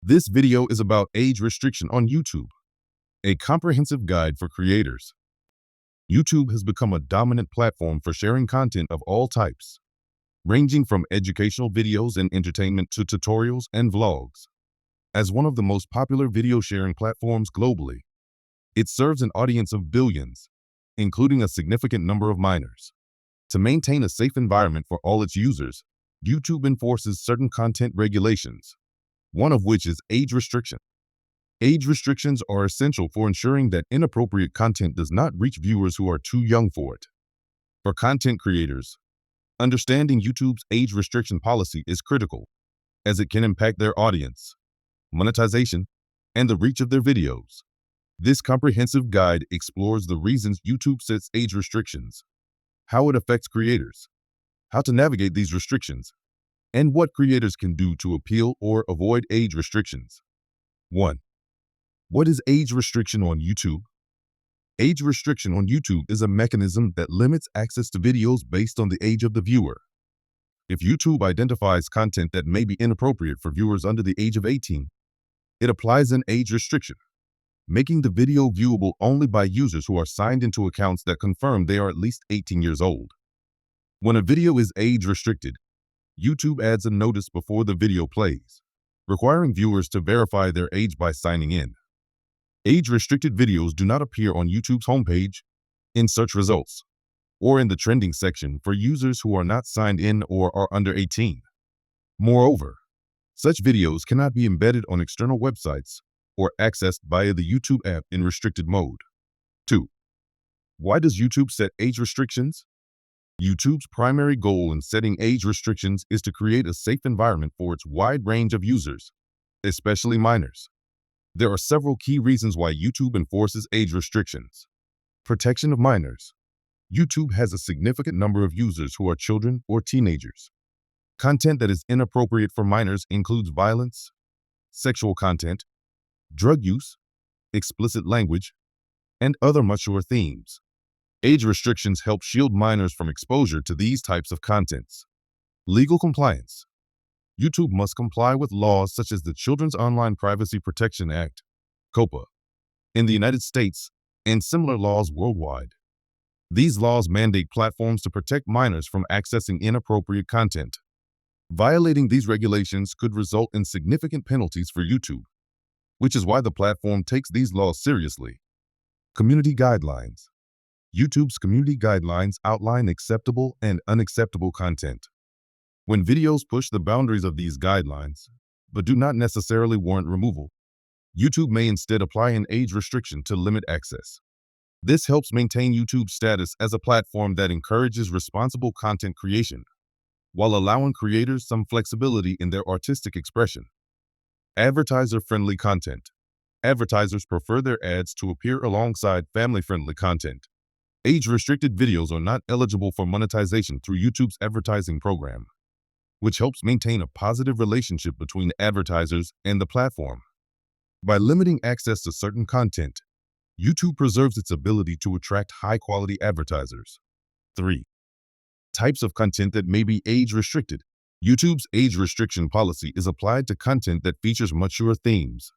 This video is about age restriction on YouTube, a comprehensive guide for creators. YouTube has become a dominant platform for sharing content of all types, ranging from educational videos and entertainment to tutorials and vlogs. As one of the most popular video sharing platforms globally, it serves an audience of billions, including a significant number of minors. To maintain a safe environment for all its users, YouTube enforces certain content regulations, one of which is age restriction. Age restrictions are essential for ensuring that inappropriate content does not reach viewers who are too young for it. For content creators, understanding YouTube's age restriction policy is critical, as it can impact their audience, monetization, and the reach of their videos. This comprehensive guide explores the reasons YouTube sets age restrictions, how it affects creators, how to navigate these restrictions, and what creators can do to appeal or avoid age restrictions. 1. What is age restriction on YouTube? Age restriction on YouTube is a mechanism that limits access to videos based on the age of the viewer. If YouTube identifies content that may be inappropriate for viewers under the age of 18, it applies an age restriction, making the video viewable only by users who are signed into accounts that confirm they are at least 18 years old. When a video is age restricted, YouTube adds a notice before the video plays, requiring viewers to verify their age by signing in. Age-restricted videos do not appear on YouTube's homepage, in search results, or in the trending section for users who are not signed in or are under 18. Moreover, such videos cannot be embedded on external websites or accessed via the YouTube app in restricted mode. 2. Why does YouTube set age restrictions? YouTube's primary goal in setting age restrictions is to create a safe environment for its wide range of users, especially minors. There are several key reasons why YouTube enforces age restrictions. Protection of minors. YouTube has a significant number of users who are children or teenagers. Content that is inappropriate for minors includes violence, sexual content, drug use, explicit language, and other mature themes. Age restrictions help shield minors from exposure to these types of contents. Legal compliance. YouTube must comply with laws such as the Children's Online Privacy Protection Act, COPPA, in the United States, and similar laws worldwide. These laws mandate platforms to protect minors from accessing inappropriate content. Violating these regulations could result in significant penalties for YouTube, which is why the platform takes these laws seriously. Community guidelines. YouTube's community guidelines outline acceptable and unacceptable content. When videos push the boundaries of these guidelines, but do not necessarily warrant removal, YouTube may instead apply an age restriction to limit access. This helps maintain YouTube's status as a platform that encourages responsible content creation, while allowing creators some flexibility in their artistic expression. Advertiser-friendly content. Advertisers prefer their ads to appear alongside family-friendly content. Age-restricted videos are not eligible for monetization through YouTube's advertising program, which helps maintain a positive relationship between advertisers and the platform. By limiting access to certain content, YouTube preserves its ability to attract high-quality advertisers. 3. Types of content that may be age-restricted. YouTube's age restriction policy is applied to content that features mature themes.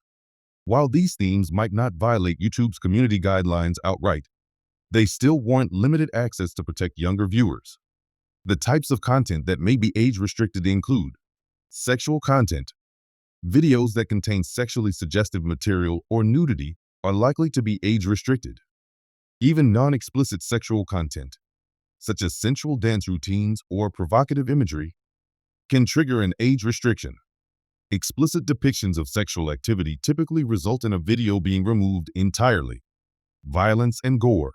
While these themes might not violate YouTube's community guidelines outright, they still warrant limited access to protect younger viewers. The types of content that may be age-restricted include sexual content. Videos that contain sexually suggestive material or nudity are likely to be age-restricted. Even non-explicit sexual content, such as sensual dance routines or provocative imagery, can trigger an age restriction. Explicit depictions of sexual activity typically result in a video being removed entirely. Violence and gore.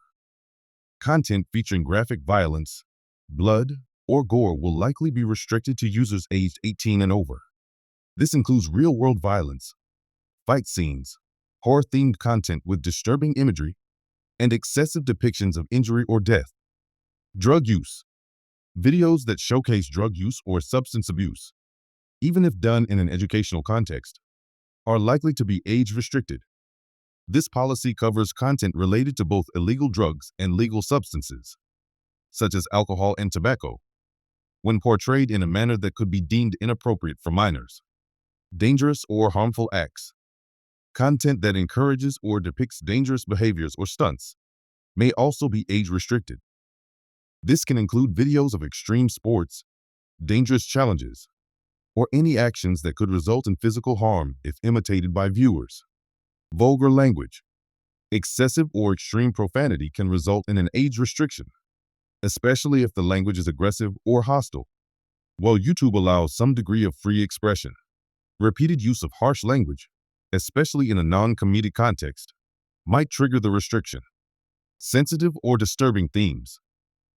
Content featuring graphic violence, blood, or gore will likely be restricted to users aged 18 and over. This includes real-world violence, fight scenes, horror-themed content with disturbing imagery, and excessive depictions of injury or death. Drug use. Videos that showcase drug use or substance abuse, even if done in an educational context, are likely to be age-restricted. This policy covers content related to both illegal drugs and legal substances, such as alcohol and tobacco, when portrayed in a manner that could be deemed inappropriate for minors. Dangerous or harmful acts. Content that encourages or depicts dangerous behaviors or stunts may also be age-restricted. This can include videos of extreme sports, dangerous challenges, or any actions that could result in physical harm if imitated by viewers. Vulgar language. Excessive or extreme profanity can result in an age restriction, especially if the language is aggressive or hostile. While YouTube allows some degree of free expression, repeated use of harsh language, especially in a non-comedic context, might trigger the restriction. Sensitive or disturbing themes.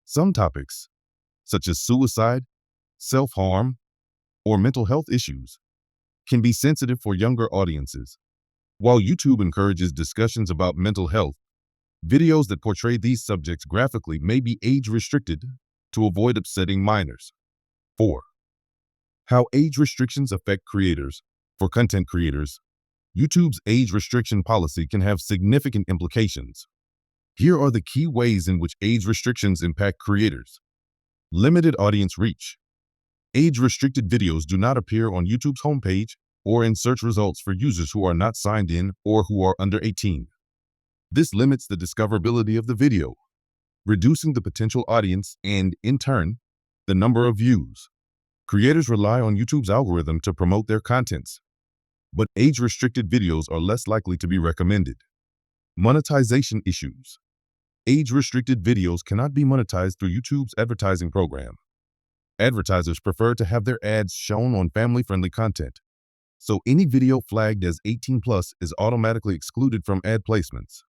Some topics, such as suicide, self-harm, or mental health issues, can be sensitive for younger audiences. While YouTube encourages discussions about mental health, videos that portray these subjects graphically may be age-restricted to avoid upsetting minors. 4. How age restrictions affect creators. For content creators, YouTube's age restriction policy can have significant implications. Here are the key ways in which age restrictions impact creators. Limited audience reach. Age-restricted videos do not appear on YouTube's homepage or in search results for users who are not signed in or who are under 18. This limits the discoverability of the video, reducing the potential audience and, in turn, the number of views. Creators rely on YouTube's algorithm to promote their contents, but age-restricted videos are less likely to be recommended. Monetization issues. Age-restricted videos cannot be monetized through YouTube's advertising program. Advertisers prefer to have their ads shown on family-friendly content, so any video flagged as 18+ is automatically excluded from ad placements.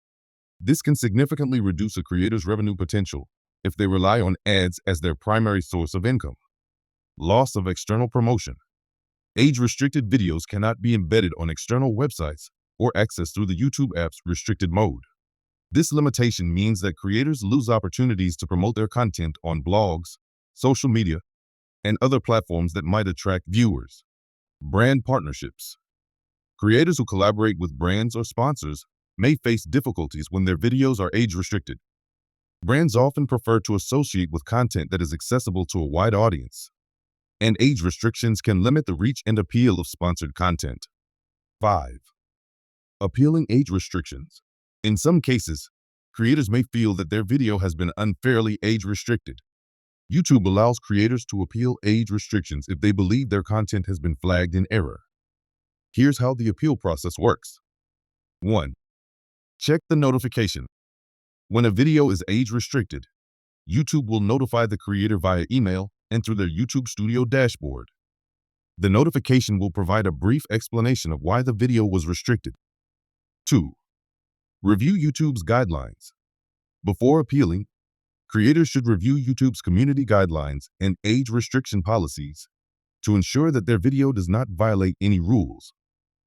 This can significantly reduce a creator's revenue potential if they rely on ads as their primary source of income. Loss of external promotion. Age-restricted videos cannot be embedded on external websites or accessed through the YouTube app's restricted mode. This limitation means that creators lose opportunities to promote their content on blogs, social media, and other platforms that might attract viewers. Brand partnerships. Creators who collaborate with brands or sponsors may face difficulties when their videos are age-restricted. Brands often prefer to associate with content that is accessible to a wide audience, and age restrictions can limit the reach and appeal of sponsored content. 5. Appealing age restrictions. In some cases, creators may feel that their video has been unfairly age-restricted. YouTube allows creators to appeal age restrictions if they believe their content has been flagged in error. Here's how the appeal process works. 1. Check the notification. When a video is age-restricted, YouTube will notify the creator via email and through their YouTube Studio dashboard. The notification will provide a brief explanation of why the video was restricted. 2. Review YouTube's guidelines. Before appealing, creators should review YouTube's community guidelines and age restriction policies to ensure that their video does not violate any rules.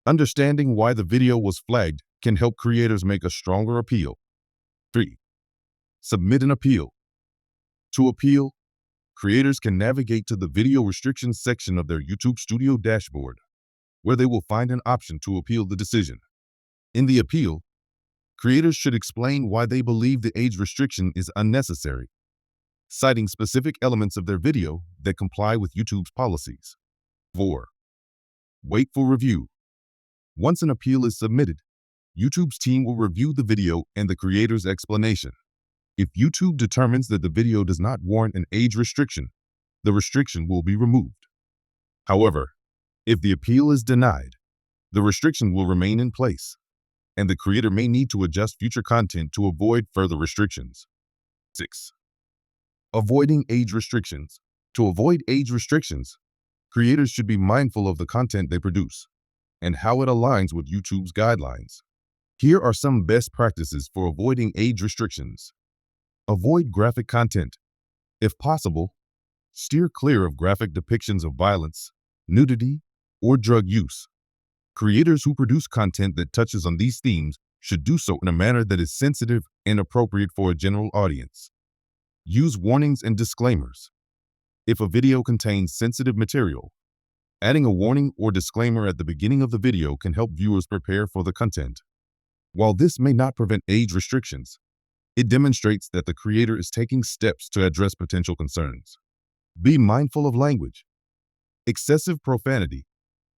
Understanding why the video was flagged can help creators make a stronger appeal. 3. Submit an appeal. To appeal, creators can navigate to the video restrictions section of their YouTube Studio dashboard, where they will find an option to appeal the decision. In the appeal, creators should explain why they believe the age restriction is unnecessary, citing specific elements of their video that comply with YouTube's policies. 4. Wait for review. Once an appeal is submitted, YouTube's team will review the video and the creator's explanation. If YouTube determines that the video does not warrant an age restriction, the restriction will be removed. However, if the appeal is denied, the restriction will remain in place, and the creator may need to adjust future content to avoid further restrictions. 6. Avoiding age restrictions. To avoid age restrictions, creators should be mindful of the content they produce and how it aligns with YouTube's guidelines. Here are some best practices for avoiding age restrictions. Avoid graphic content. If possible, steer clear of graphic depictions of violence, nudity, or drug use. Creators who produce content that touches on these themes should do so in a manner that is sensitive and appropriate for a general audience. Use warnings and disclaimers. If a video contains sensitive material, adding a warning or disclaimer at the beginning of the video can help viewers prepare for the content. While this may not prevent age restrictions, it demonstrates that the creator is taking steps to address potential concerns. Be mindful of language. Excessive profanity,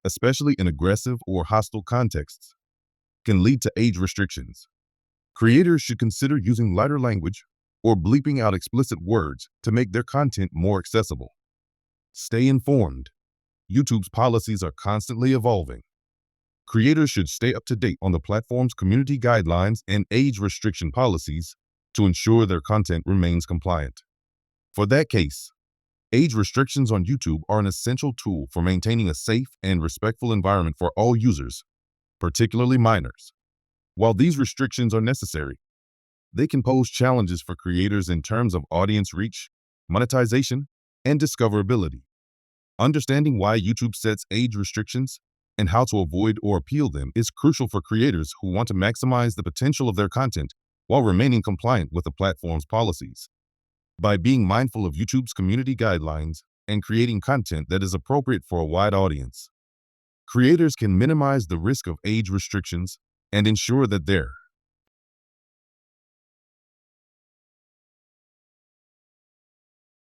especially in aggressive or hostile contexts, can lead to age restrictions. Creators should consider using lighter language or bleeping out explicit words to make their content more accessible. Stay informed. YouTube's policies are constantly evolving. Creators should stay up to date on the platform's community guidelines and age restriction policies to ensure their content remains compliant. For that case, age restrictions on YouTube are an essential tool for maintaining a safe and respectful environment for all users, particularly minors. While these restrictions are necessary, they can pose challenges for creators in terms of audience reach, monetization, and discoverability. Understanding why YouTube sets age restrictions and how to avoid or appeal them is crucial for creators who want to maximize the potential of their content while remaining compliant with the platform's policies. By being mindful of YouTube's community guidelines and creating content that is appropriate for a wide audience, creators can minimize the risk of age restrictions and ensure that their